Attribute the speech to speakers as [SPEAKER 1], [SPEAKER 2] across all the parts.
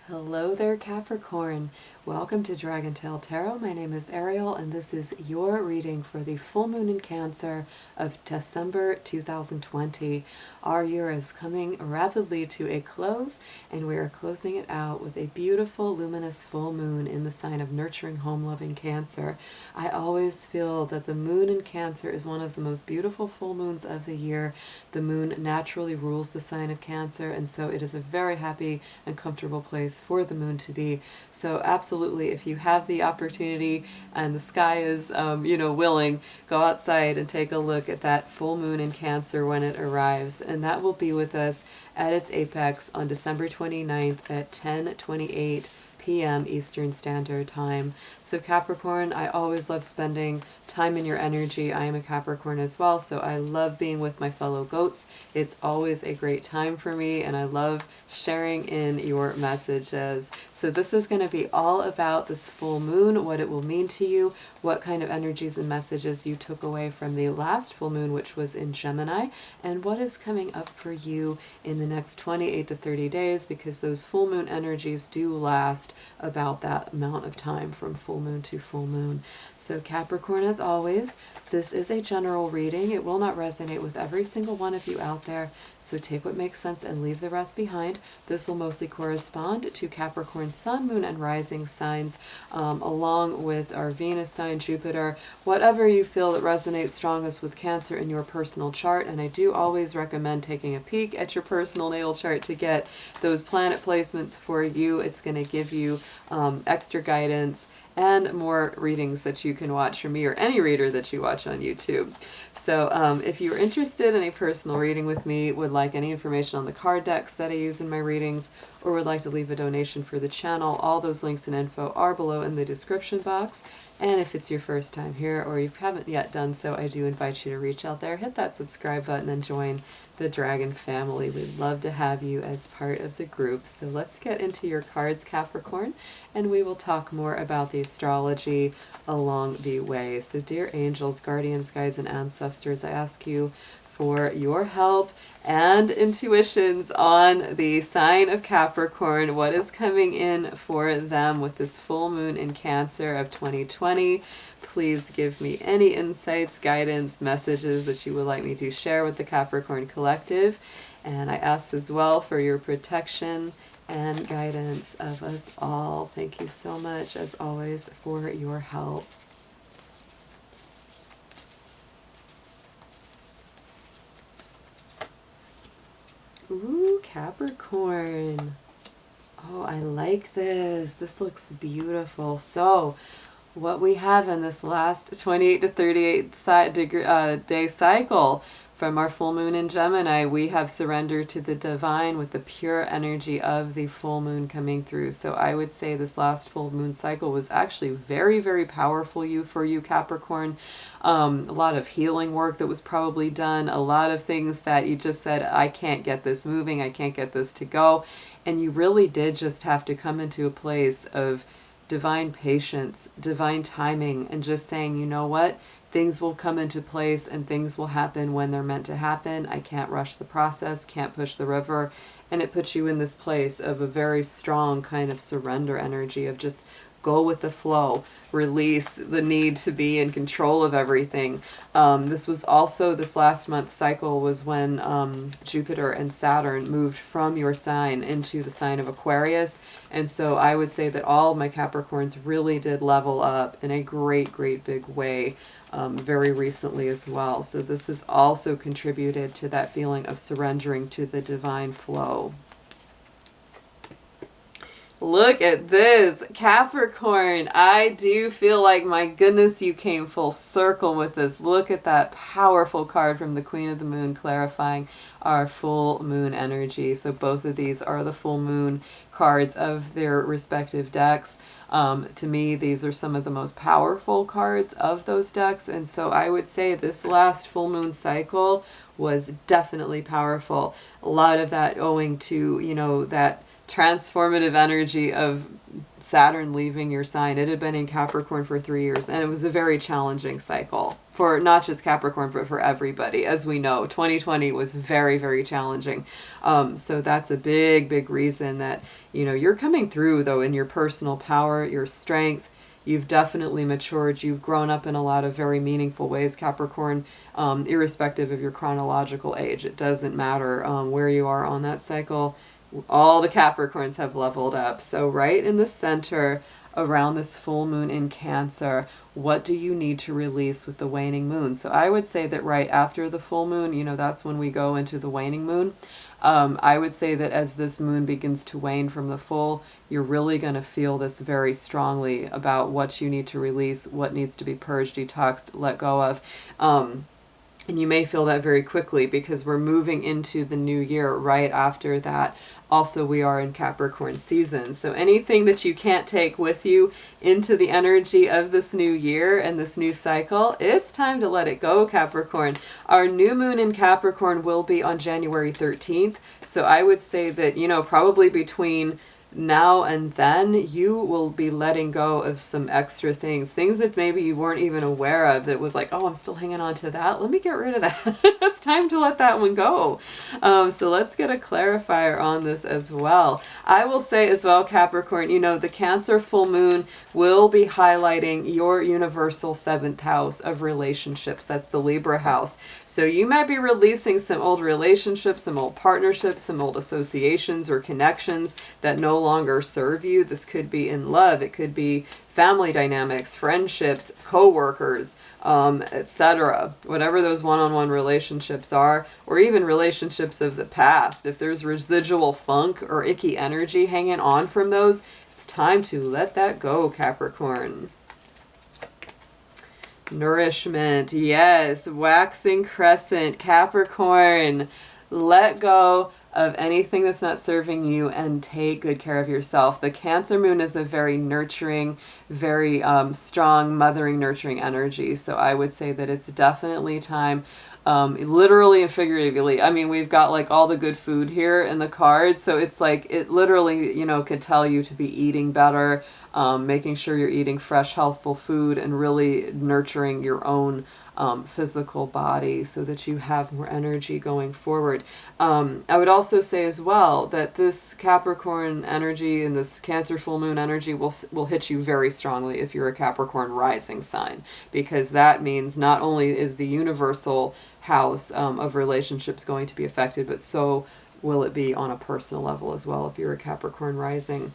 [SPEAKER 1] Hello there, Capricorn. Welcome to Dragon Tail Tarot. My name is Ariel, and this is your reading for the full moon in Cancer of December 2020. Our year is coming rapidly to a close, and we are closing it out with a beautiful, luminous full moon in the sign of nurturing, home-loving Cancer. I always feel that the moon in Cancer is one of the most beautiful full moons of the year. The moon naturally rules the sign of Cancer, and so it is a very happy and comfortable place for the moon to be. So absolutely, if you have the opportunity and the sky is willing, go outside and take a look at that full moon in Cancer when it arrives, and that will be with us at its apex on December 29th at 10:28 p.m. Eastern Standard Time. So Capricorn, I always love spending time in your energy. I am a Capricorn as well, so I love being with my fellow goats. It's always a great time for me, and I love sharing in your messages. So this is going to be all about this full moon, what it will mean to you, what kind of energies and messages you took away from the last full moon, which was in Gemini, and what is coming up for you in the next 28 to 30 days, because those full moon energies do last about that amount of time from full moon to full moon. So Capricorn, as always, this is a general reading. It will not resonate with every single one of you out there, so take what makes sense and leave the rest behind. This will mostly correspond to Capricorn sun, moon, and rising signs, along with our Venus sign, Jupiter, whatever you feel that resonates strongest with Cancer in your personal chart. And I do always recommend taking a peek at your personal natal chart to get those planet placements for you. It's going to give you extra guidance and more readings that you can watch from me or any reader that you watch on YouTube. So if you're interested in a personal reading with me, would like any information on the card decks that I use in my readings, or would like to leave a donation for the channel, all those links and info are below in the description box. And if it's your first time here or you haven't yet done so, I do invite you to reach out there, hit that subscribe button, and join the Dragon family. We'd love to have you as part of the group. So let's get into your cards, Capricorn, and we will talk more about the astrology along the way. So dear angels, guardians, guides, and ancestors, I ask you for your help and intuitions on the sign of Capricorn. What is coming in for them with this full moon in Cancer of 2020? Please give me any insights, guidance, messages that you would like me to share with the Capricorn Collective. And I ask as well for your protection and guidance of us all. Thank you so much, as always, for your help. Ooh, Capricorn. Oh, I like this. This looks beautiful. So, what we have in this last 28 to 38 day cycle from our full moon in Gemini, we have surrendered to the divine with the pure energy of the full moon coming through. So I would say this last full moon cycle was actually very, very powerful for you, Capricorn. A lot of healing work that was probably done, a lot of things that you just said, I can't get this moving, I can't get this to go. And you really did just have to come into a place of divine patience, divine timing, and just saying, you know what? Things will come into place and things will happen when they're meant to happen. I can't rush the process, can't push the river. And it puts you in this place of a very strong kind of surrender energy of just go with the flow, release the need to be in control of everything. This was also, this last month cycle was when Jupiter and Saturn moved from your sign into the sign of Aquarius. And so I would say that all of my Capricorns really did level up in a great, great big way very recently as well. So this has also contributed to that feeling of surrendering to the divine flow. Look at this, Capricorn. I do feel like, my goodness, you came full circle with this. Look at that powerful card from the Queen of the Moon, clarifying our full moon energy. So both of these are the full moon cards of their respective decks. To me, these are some of the most powerful cards of those decks. And so I would say this last full moon cycle was definitely powerful. A lot of that owing to, that transformative energy of Saturn leaving your sign. It had been in Capricorn for 3 years, and it was a very challenging cycle for not just Capricorn, but for everybody. As we know, 2020 was very, very challenging. So that's a big, big reason that, you know, you're coming through, though, in your personal power, your strength. You've definitely matured. You've grown up in a lot of very meaningful ways, Capricorn, irrespective of your chronological age. It doesn't matter where you are on that cycle. All the Capricorns have leveled up. So right in the center, around this full moon in Cancer, what do you need to release with the waning moon? So I would say that right after the full moon, you know, that's when we go into the waning moon. I would say that as this moon begins to wane from the full, you're really going to feel this very strongly about what you need to release, what needs to be purged, detoxed, let go of. And you may feel that very quickly because we're moving into the new year right after that. Also, we are in Capricorn season. So anything that you can't take with you into the energy of this new year and this new cycle, it's time to let it go, Capricorn. Our new moon in Capricorn will be on January 13th. So I would say that, you know, probably between now and then you will be letting go of some extra things that maybe you weren't even aware of, that was like, oh, I'm still hanging on to that, let me get rid of that. It's time to let that one go. So let's get a clarifier on this as well. I will say as well, Capricorn, you know, the Cancer full moon will be highlighting your universal 7th house of relationships. That's the Libra house. So you might be releasing some old relationships, some old partnerships, some old associations or connections that no longer serve you. This could be in love. It could be family dynamics, friendships, co-workers, etc. Whatever those one-on-one relationships are, or even relationships of the past. If there's residual funk or icky energy hanging on from those, it's time to let that go, Capricorn. Nourishment, yes, waxing crescent, Capricorn. Let go of anything that's not serving you and take good care of yourself. The Cancer moon is a very nurturing, very strong, mothering, nurturing energy. So I would say that it's definitely time, literally and figuratively. I mean, we've got like all the good food here in the card. So it's like, it literally, you know, could tell you to be eating better, making sure you're eating fresh, healthful food and really nurturing your own physical body so that you have more energy going forward. I would also say as well that this Capricorn energy and this Cancer full moon energy will hit you very strongly if you're a Capricorn rising sign, because that means not only is the universal house of relationships going to be affected, but so will it be on a personal level as well if you're a Capricorn rising.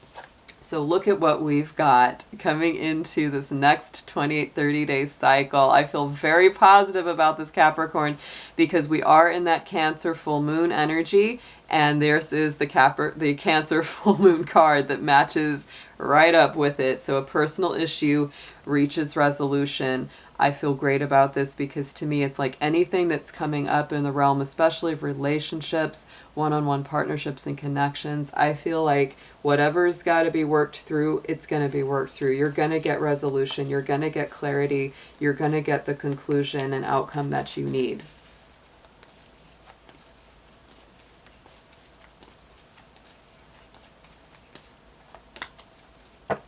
[SPEAKER 1] So look at what we've got coming into this next 28-30 day cycle. I feel very positive about this, Capricorn, because we are in that Cancer full moon energy, and this is the Cancer full moon card that matches right up with it. So a personal issue reaches resolution. I feel great about this because to me it's like anything that's coming up in the realm, especially of relationships, one-on-one partnerships and connections, I feel like whatever's got to be worked through, it's going to be worked through. You're going to get resolution. You're going to get clarity. You're going to get the conclusion and outcome that you need.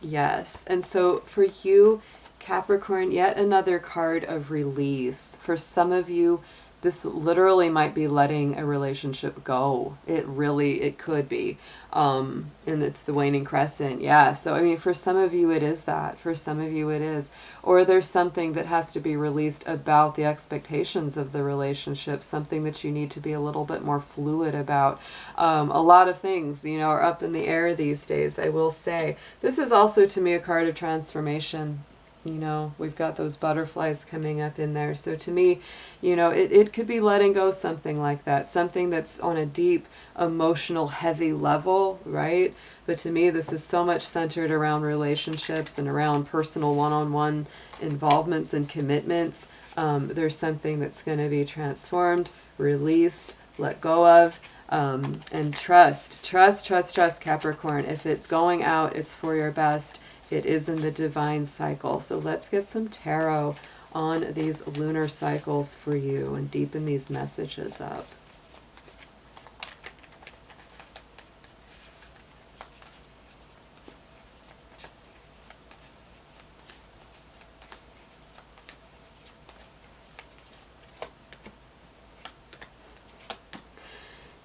[SPEAKER 1] Yes. And so for you, Capricorn, yet another card of release. For some of you, this literally might be letting a relationship go. It could be. And it's the waning crescent. Yeah. So, I mean, for some of you, it is that. For some of you, it is. Or there's something that has to be released about the expectations of the relationship, something that you need to be a little bit more fluid about. A lot of things, you know, are up in the air these days, I will say. This is also, to me, a card of transformation. You know, we've got those butterflies coming up in there. So to me, you know, it could be letting go something like that, something that's on a deep, emotional, heavy level, right? But to me, this is so much centered around relationships and around personal one-on-one involvements and commitments. There's something that's going to be transformed, released, let go of, and trust, Capricorn. If it's going out, it's for your best. It is in the divine cycle. So let's get some tarot on these lunar cycles for you and deepen these messages up.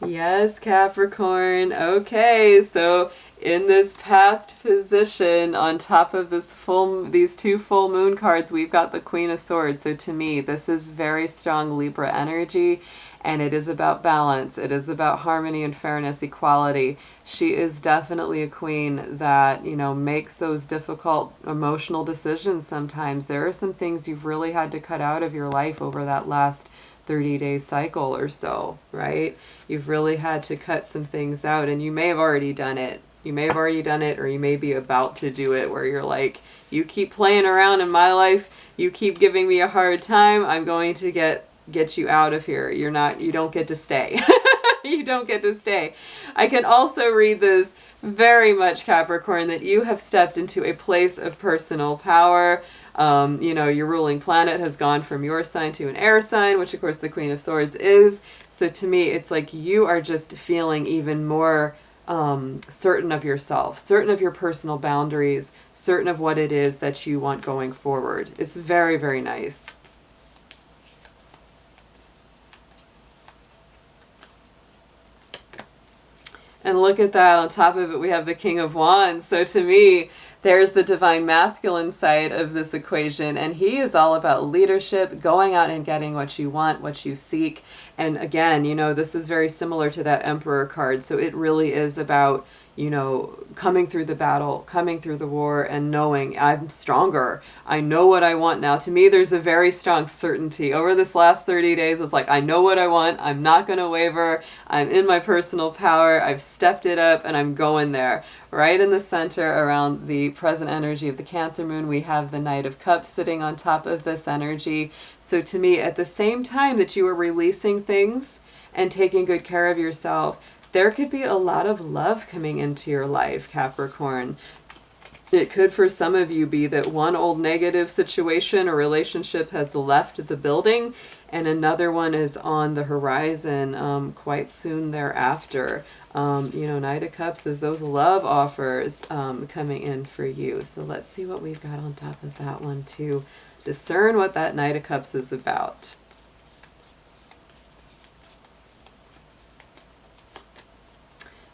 [SPEAKER 1] Yes, Capricorn. Okay, so in this past position, on top of these two full moon cards, we've got the Queen of Swords. So to me, this is very strong Libra energy, and it is about balance. It is about harmony and fairness, equality. She is definitely a queen that, you know, makes those difficult emotional decisions sometimes. There are some things you've really had to cut out of your life over that last 30-day cycle or so, right? You've really had to cut some things out, and you may have already done it. You may have already done it, or you may be about to do it, where you're like, you keep playing around in my life, you keep giving me a hard time, I'm going to get you out of here. You don't get to stay. You don't get to stay. I can also read this very much, Capricorn, that you have stepped into a place of personal power. You know, your ruling planet has gone from your sign to an air sign, which of course the Queen of Swords is. So to me, it's like you are just feeling even more certain of yourself, certain of your personal boundaries, certain of what it is that you want going forward. It's very, very nice. And look at that, on top of it we have the King of Wands. So to me, there's the divine masculine side of this equation, and he is all about leadership, going out and getting what you want, what you seek. And again, you know, this is very similar to that Emperor card. So it really is about, you know, coming through the battle, coming through the war, and knowing I'm stronger. I know what I want now. To me, there's a very strong certainty. Over this last 30 days, it's like, I know what I want. I'm not going to waver. I'm in my personal power. I've stepped it up, and I'm going there. Right in the center, around the present energy of the Cancer moon, we have the Knight of Cups sitting on top of this energy. So to me, at the same time that you are releasing things and taking good care of yourself, there could be a lot of love coming into your life, Capricorn. It could, for some of you, be that one old negative situation or relationship has left the building, and another one is on the horizon quite soon thereafter. You know, Knight of Cups is those love offers coming in for you. So let's see what we've got on top of that one to discern what that Knight of Cups is about.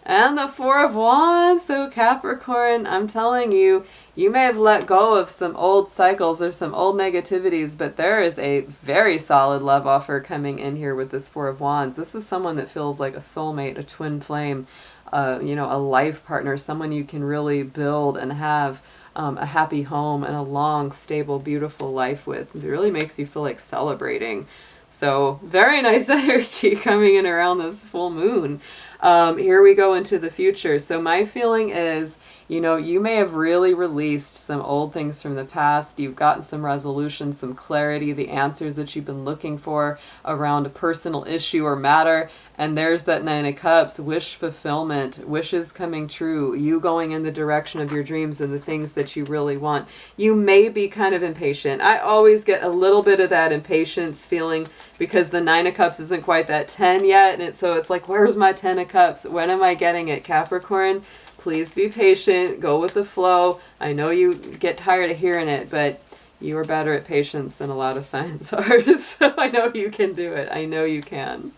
[SPEAKER 1] And the Four of Wands. So Capricorn, I'm telling you, you may have let go of some old cycles or some old negativities, but there is a very solid love offer coming in here with this Four of Wands. This is someone that feels like a soulmate, a twin flame, you know, a life partner, someone you can really build and have a happy home and a long, stable, beautiful life with. It really makes you feel like celebrating. So very nice energy coming in around this full moon. Here we go into the future. So my feeling is, you know, you may have really released some old things from the past. You've gotten some resolution, some clarity, the answers that you've been looking for around a personal issue or matter. And there's that Nine of Cups, wish fulfillment, wishes coming true, you going in the direction of your dreams and the things that you really want. You may be kind of impatient. I always get a little bit of that impatience feeling because the Nine of Cups isn't quite that 10 yet. And so it's like, where's my 10 of Cups? When am I getting it, Capricorn? Please be patient, go with the flow. I know you get tired of hearing it, but you are better at patience than a lot of signs are. So I know you can do it. I know you can.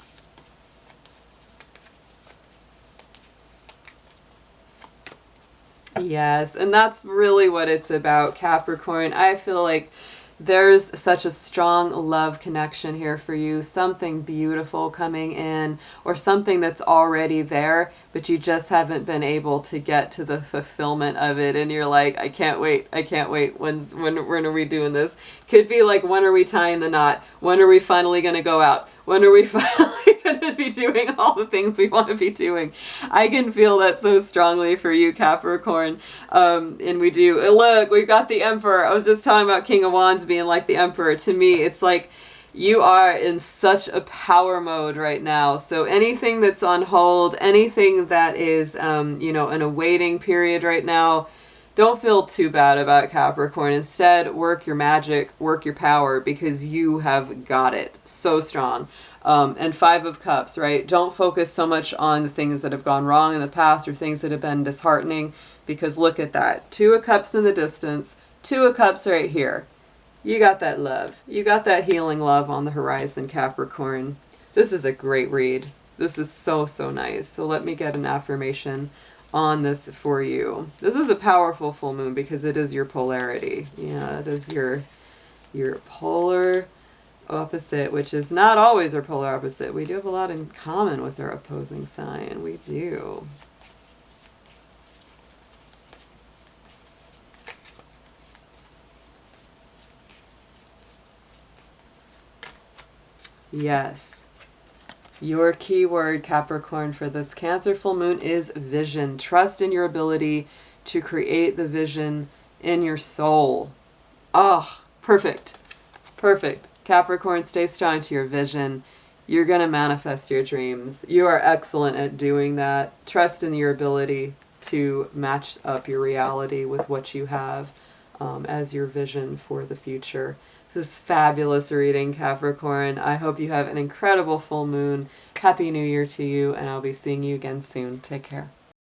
[SPEAKER 1] Yes, and that's really what it's about, Capricorn. I feel like there's such a strong love connection here for you, something beautiful coming in, or something that's already there, but you just haven't been able to get to the fulfillment of it, and you're like, I can't wait, when are we doing this? Could be like, when are we tying the knot? When are we finally going to go out? When are we finally going to be doing all the things we want to be doing? I can feel that so strongly for you, Capricorn. And we do. Look, we've got the Emperor. I was just talking about King of Wands being like the Emperor. To me, it's like you are in such a power mode right now. So anything that's on hold, anything that is, you know, in a waiting period right now, don't feel too bad about Capricorn. Instead, work your magic, work your power, because you have got it so strong. And Five of Cups, right? Don't focus so much on the things that have gone wrong in the past or things that have been disheartening, because look at that. Two of Cups in the distance, Two of Cups right here. You got that love. You got that healing love on the horizon, Capricorn. This is a great read. This is so, so nice. So let me get an affirmation on this for you. This is a powerful full moon because it is your polarity. Yeah, it is your polar opposite, which is not always our polar opposite. We do have a lot in common with our opposing sign. We do. Yes. Your keyword, Capricorn, for this Cancer full moon is vision. Trust in your ability to create the vision in your soul. Oh, perfect. Perfect. Capricorn, stay strong to your vision. You're going to manifest your dreams. You are excellent at doing that. Trust in your ability to match up your reality with what you have as your vision for the future. This is fabulous reading, Capricorn. I hope you have an incredible full moon. Happy New Year to you, and I'll be seeing you again soon. Take care.